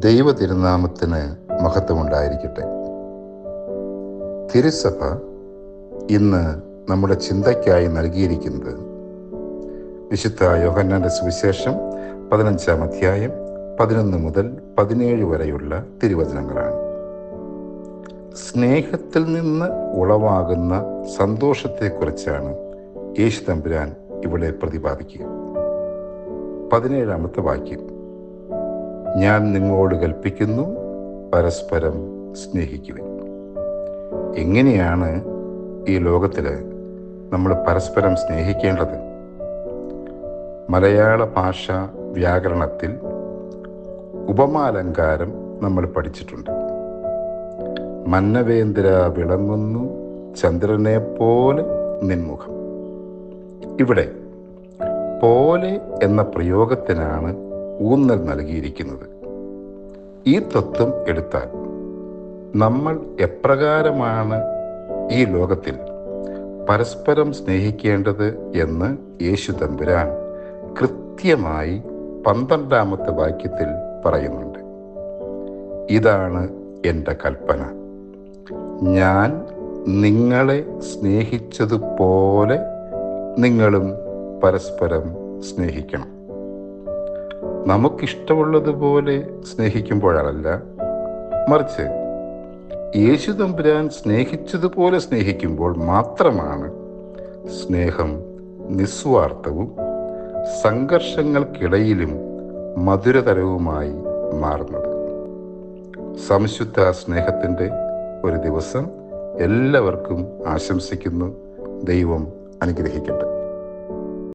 ദൈവ തിരുനാമത്തിന് മഹത്വമുണ്ടായിരിക്കട്ടെ. തിരുസഭ ഇന്ന് നമ്മുടെ ചിന്തയ്ക്കായി നൽകിയിരിക്കുന്നത് വിശുദ്ധ യോഹന്നാന്റെ സുവിശേഷം 15-ാം അധ്യായം 11 മുതൽ 17 വരെയുള്ള തിരുവചനങ്ങളാണ്. സ്നേഹത്തിൽ നിന്ന് ഉളവാകുന്ന സന്തോഷത്തെക്കുറിച്ചാണ് യേശു തമ്പുരാൻ ഇവിടെ പ്രതിപാദിക്കുക. 17-ാമത്തെ വാക്യം: ഞാൻ നിങ്ങളോട് കൽപ്പിക്കുന്നു, പരസ്പരം സ്നേഹിക്കുവിൻ. എങ്ങനെയാണ് ഈ ലോകത്തിൽ നമ്മൾ പരസ്പരം സ്നേഹിക്കേണ്ടത്? മലയാള ഭാഷ വ്യാകരണത്തിൽ ഉപമാലങ്കാരം നമ്മൾ പഠിച്ചിട്ടുണ്ട്. മന്നവേന്ദ്ര വിളങ്ങുന്നു ചന്ദ്രനെ പോലെ നിൻമുഖം. ഇവിടെ പോലെ എന്ന പ്രയോഗത്തിനാണ് ഊന്നൽ നൽകിയിരിക്കുന്നത്. ഈ തത്വം എടുത്താൽ നമ്മൾ എപ്രകാരമാണ് ഈ ലോകത്തിൽ പരസ്പരം സ്നേഹിക്കേണ്ടത് എന്ന് യേശു തമ്പുരാൻ കൃത്യമായി 12-ാമത്തെ വാക്യത്തിൽ പറയുന്നുണ്ട്. ഇതാണ് എൻ്റെ കൽപ്പന, ഞാൻ നിങ്ങളെ സ്നേഹിച്ചതുപോലെ നിങ്ങളും പരസ്പരം സ്നേഹിക്കണം. നമുക്കിഷ്ടമുള്ളതുപോലെ സ്നേഹിക്കുമ്പോഴല്ല, മറിച്ച് യേശു തമ്പുരാൻ സ്നേഹിച്ചതുപോലെ സ്നേഹിക്കുമ്പോൾ മാത്രമാണ് സ്നേഹം നിസ്വാർത്ഥവും സംഘർഷങ്ങൾക്കിടയിലും മധുരതരവുമായി മാറുന്നത്. സംശുദ്ധ സ്നേഹത്തിൻ്റെ ഒരു ദിവസം എല്ലാവർക്കും ആശംസിക്കുന്നു. ദൈവം അനുഗ്രഹിക്കട്ടെ.